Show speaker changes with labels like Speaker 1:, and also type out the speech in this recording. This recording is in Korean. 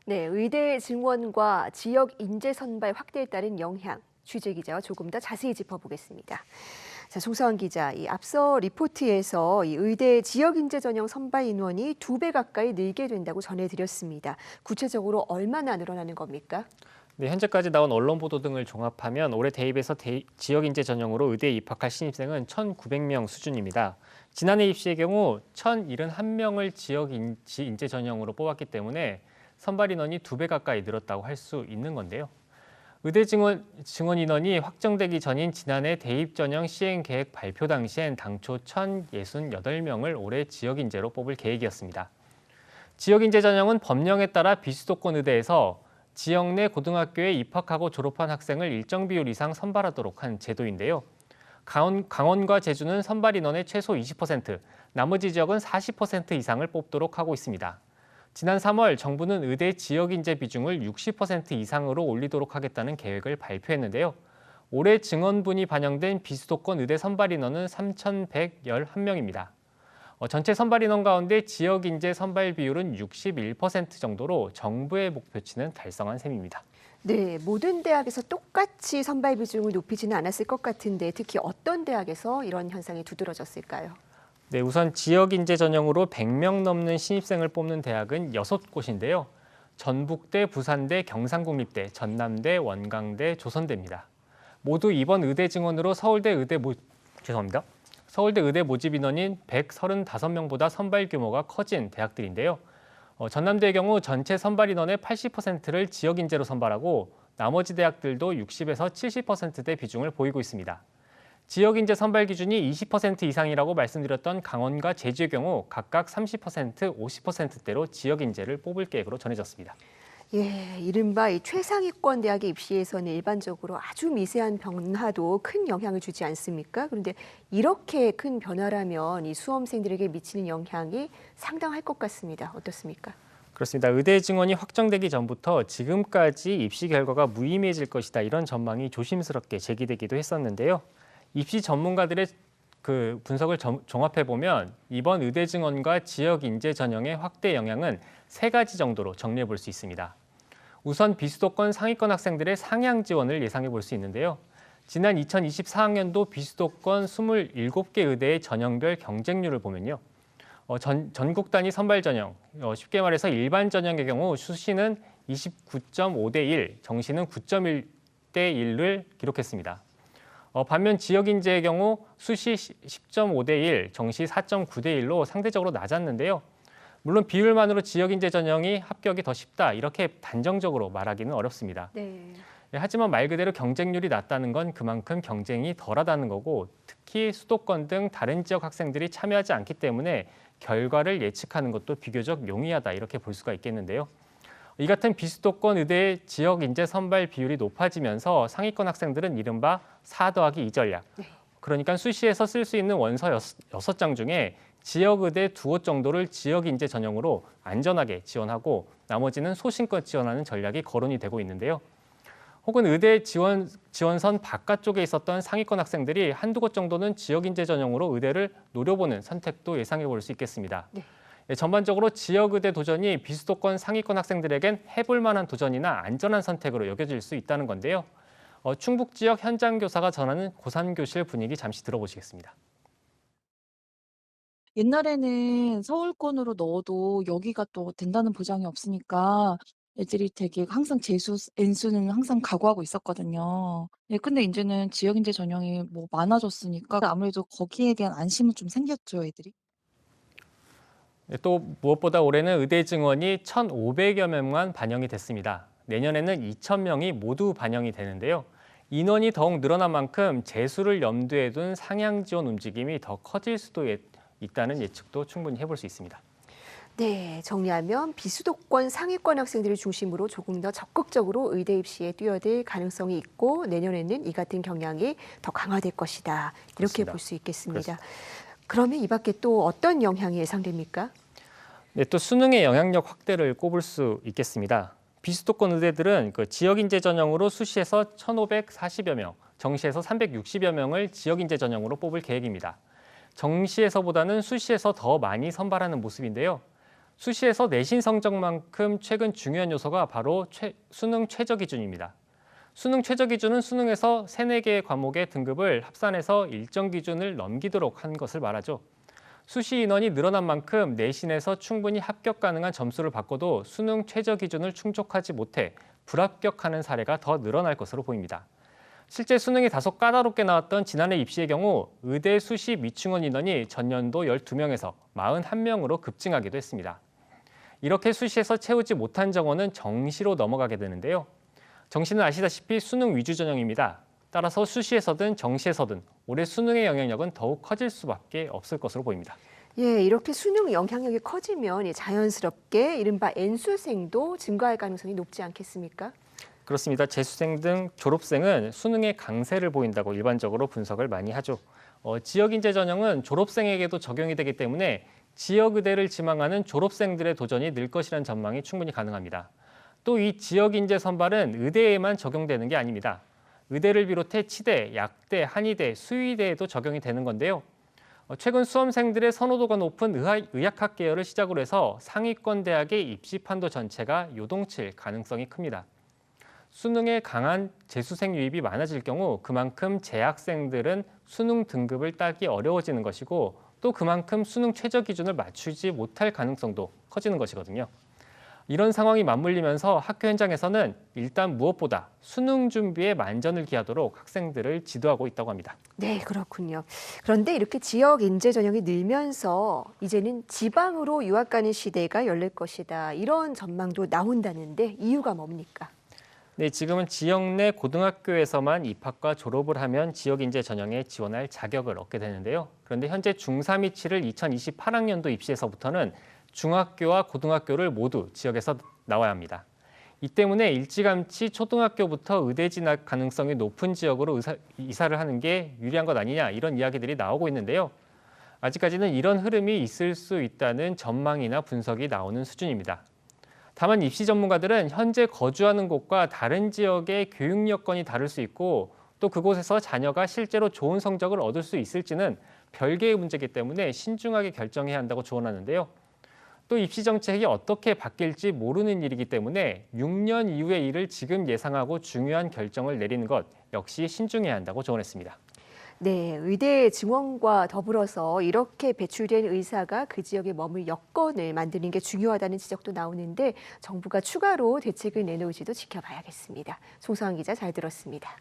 Speaker 1: 네, 의대 증원과 지역 인재 선발 확대에 따른 영향, 취재 기자와 조금 더 자세히 짚어보겠습니다. 자, 송서원 기자, 이 앞서 리포트에서 이 의대 지역 인재 전형 선발 인원이 2배 가까이 늘게 된다고 전해드렸습니다. 구체적으로 얼마나 늘어나는 겁니까?
Speaker 2: 네, 현재까지 나온 언론 보도 등을 종합하면 올해 대입에서 지역 인재 전형으로 의대에 입학할 신입생은 1,900명 수준입니다. 지난해 입시의 경우 1,071명을 지역 인재 전형으로 뽑았기 때문에 선발 인원이 2배 가까이 늘었다고 할 수 있는 건데요. 의대 증원 인원이 확정되기 전인 지난해 대입 전형 시행 계획 발표 당시엔 당초 1,068명을 올해 지역 인재로 뽑을 계획이었습니다. 지역 인재 전형은 법령에 따라 비수도권 의대에서 지역 내 고등학교에 입학하고 졸업한 학생을 일정 비율 이상 선발하도록 한 제도인데요. 강원과 제주는 선발 인원의 최소 20%, 나머지 지역은 40% 이상을 뽑도록 하고 있습니다. 지난 3월 정부는 의대 지역 인재 비중을 60% 이상으로 올리도록 하겠다는 계획을 발표했는데요. 올해 증원분이 반영된 비수도권 의대 선발 인원은 3,111명입니다. 전체 선발 인원 가운데 지역 인재 선발 비율은 61% 정도로 정부의 목표치는 달성한 셈입니다.
Speaker 1: 네, 모든 대학에서 똑같이 선발 비중을 높이지는 않았을 것 같은데 특히 어떤 대학에서 이런 현상이 두드러졌을까요?
Speaker 2: 네, 우선 지역 인재 전형으로 100명 넘는 신입생을 뽑는 대학은 6곳인데요. 전북대, 부산대, 경상국립대, 전남대, 원광대, 조선대입니다. 모두 이번 의대 증원으로 서울대 의대 모집 인원인 135명보다 선발 규모가 커진 대학들인데요. 전남대의 경우 전체 선발 인원의 80%를 지역 인재로 선발하고 나머지 대학들도 60에서 70%대 비중을 보이고 있습니다. 지역 인재 선발 기준이 20% 이상이라고 말씀드렸던 강원과 제주의 경우 각각 30%, 50%대로 지역 인재를 뽑을 계획으로 전해졌습니다.
Speaker 1: 예, 이른바 이 최상위권 대학의 입시에서는 일반적으로 아주 미세한 변화도 큰 영향을 주지 않습니까? 그런데 이렇게 큰 변화라면 이 수험생들에게 미치는 영향이 상당할 것 같습니다. 어떻습니까?
Speaker 2: 그렇습니다. 의대 증원이 확정되기 전부터 지금까지 입시 결과가 무의미해질 것이다 이런 전망이 조심스럽게 제기되기도 했었는데요. 입시 전문가들의 분석을 종합해 보면 이번 의대 증원과 지역 인재 전형의 확대 영향은 3가지 정도로 정리해 볼 수 있습니다. 우선 비수도권 상위권 학생들의 상향 지원을 예상해 볼 수 있는데요. 지난 2024학년도 비수도권 27개 의대의 전형별 경쟁률을 보면요. 전국 단위 선발 전형, 쉽게 말해서 일반 전형의 경우 수시는 29.5대 1, 정시는 9.1대 1을 기록했습니다. 반면 지역 인재의 경우 수시 10.5대 1, 정시 4.9대 1로 상대적으로 낮았는데요. 물론 비율만으로 지역 인재 전형이 합격이 더 쉽다 이렇게 단정적으로 말하기는 어렵습니다.
Speaker 1: 네.
Speaker 2: 하지만 말 그대로 경쟁률이 낮다는 건 그만큼 경쟁이 덜하다는 거고 특히 수도권 등 다른 지역 학생들이 참여하지 않기 때문에 결과를 예측하는 것도 비교적 용이하다 이렇게 볼 수가 있겠는데요. 이 같은 비수도권 의대의 지역 인재 선발 비율이 높아지면서 상위권 학생들은 이른바 4 더하기 2 전략. 그러니까 수시에서 쓸 수 있는 원서 6장 중에 지역 의대 2곳 정도를 지역 인재 전형으로 안전하게 지원하고 나머지는 소신껏 지원하는 전략이 거론이 되고 있는데요. 혹은 의대 지원선 바깥쪽에 있었던 상위권 학생들이 한두 곳 정도는 지역 인재 전형으로 의대를 노려보는 선택도 예상해 볼 수 있겠습니다.
Speaker 1: 네.
Speaker 2: 전반적으로 지역의대 도전이 비수도권 상위권 학생들에겐 해볼 만한 도전이나 안전한 선택으로 여겨질 수 있다는 건데요. 충북 지역 현장 교사가 전하는 고산교실 분위기 잠시 들어보시겠습니다.
Speaker 3: 옛날에는 서울권으로 넣어도 여기가 또 된다는 보장이 없으니까 애들이 되게 항상 재수, N수는 항상 각오하고 있었거든요. 네, 근데 이제는 지역 인재 전형이 뭐 많아졌으니까 아무래도 거기에 대한 안심은 좀 생겼죠, 애들이.
Speaker 2: 또 무엇보다 올해는 의대 증원이 1,500여 명만 반영이 됐습니다. 내년에는 2,000명이 모두 반영이 되는데요. 인원이 더욱 늘어난 만큼 재수를 염두에 둔 상향 지원 움직임이 더 커질 수도 있다는 예측도 충분히 해볼 수 있습니다.
Speaker 1: 네, 정리하면 비수도권 상위권 학생들을 중심으로 조금 더 적극적으로 의대 입시에 뛰어들 가능성이 있고 내년에는 이 같은 경향이 더 강화될 것이다. 이렇게
Speaker 2: 그렇습니다.
Speaker 1: 볼 수 있겠습니다.
Speaker 2: 그렇습니다.
Speaker 1: 그러면 이 밖에 또 어떤 영향이 예상됩니까?
Speaker 2: 네, 또 수능의 영향력 확대를 꼽을 수 있겠습니다. 비수도권 의대들은 지역 인재 전형으로 수시에서 1,540여 명, 정시에서 360여 명을 지역 인재 전형으로 뽑을 계획입니다. 정시에서보다는 수시에서 더 많이 선발하는 모습인데요. 수시에서 내신 성적만큼 최근 중요한 요소가 바로 수능 최저 기준입니다. 수능 최저 기준은 수능에서 3, 4개의 과목의 등급을 합산해서 일정 기준을 넘기도록 한 것을 말하죠. 수시 인원이 늘어난 만큼 내신에서 충분히 합격 가능한 점수를 받고도 수능 최저 기준을 충족하지 못해 불합격하는 사례가 더 늘어날 것으로 보입니다. 실제 수능이 다소 까다롭게 나왔던 지난해 입시의 경우 의대 수시 미충원 인원이 전년도 12명에서 41명으로 급증하기도 했습니다. 이렇게 수시에서 채우지 못한 정원은 정시로 넘어가게 되는데요. 정시는 아시다시피 수능 위주 전형입니다. 따라서 수시에서든 정시에서든 올해 수능의 영향력은 더욱 커질 수밖에 없을 것으로 보입니다.
Speaker 1: 예, 이렇게 수능 영향력이 커지면 자연스럽게 이른바 N수생도 증가할 가능성이 높지 않겠습니까?
Speaker 2: 그렇습니다. 재수생 등 졸업생은 수능에 강세를 보인다고 일반적으로 분석을 많이 하죠. 지역인재 전형은 졸업생에게도 적용이 되기 때문에 지역의대를 지망하는 졸업생들의 도전이 늘 것이라는 전망이 충분히 가능합니다. 또 이 지역인재 선발은 의대에만 적용되는 게 아닙니다. 의대를 비롯해 치대, 약대, 한의대, 수의대에도 적용이 되는 건데요. 최근 수험생들의 선호도가 높은 의학학 계열을 시작으로 해서 상위권 대학의 입시 판도 전체가 요동칠 가능성이 큽니다. 수능에 강한 재수생 유입이 많아질 경우 그만큼 재학생들은 수능 등급을 따기 어려워지는 것이고 또 그만큼 수능 최저 기준을 맞추지 못할 가능성도 커지는 것이거든요. 이런 상황이 맞물리면서 학교 현장에서는 일단 무엇보다 수능 준비에 만전을 기하도록 학생들을 지도하고 있다고 합니다.
Speaker 1: 네, 그렇군요. 그런데 이렇게 지역 인재 전형이 늘면서 이제는 지방으로 유학 가는 시대가 열릴 것이다. 이런 전망도 나온다는데 이유가 뭡니까?
Speaker 2: 네, 지금은 지역 내 고등학교에서만 입학과 졸업을 하면 지역 인재 전형에 지원할 자격을 얻게 되는데요. 그런데 현재 중3이 치를 2028학년도 입시에서부터는 중학교와 고등학교를 모두 지역에서 나와야 합니다. 이 때문에 일찌감치 초등학교부터 의대 진학 가능성이 높은 지역으로 이사를 하는 게 유리한 것 아니냐 이런 이야기들이 나오고 있는데요. 아직까지는 이런 흐름이 있을 수 있다는 전망이나 분석이 나오는 수준입니다. 다만 입시 전문가들은 현재 거주하는 곳과 다른 지역의 교육 여건이 다를 수 있고 또 그곳에서 자녀가 실제로 좋은 성적을 얻을 수 있을지는 별개의 문제이기 때문에 신중하게 결정해야 한다고 조언하는데요. 또 입시 정책이 어떻게 바뀔지 모르는 일이기 때문에 6년 이후의 일을 지금 예상하고 중요한 결정을 내리는 것 역시 신중해야 한다고 조언했습니다.
Speaker 1: 네, 의대 증원과 더불어서 이렇게 배출된 의사가 그 지역에 머물 여건을 만드는 게 중요하다는 지적도 나오는데 정부가 추가로 대책을 내놓을지도 지켜봐야겠습니다. 송서환 기자 잘 들었습니다.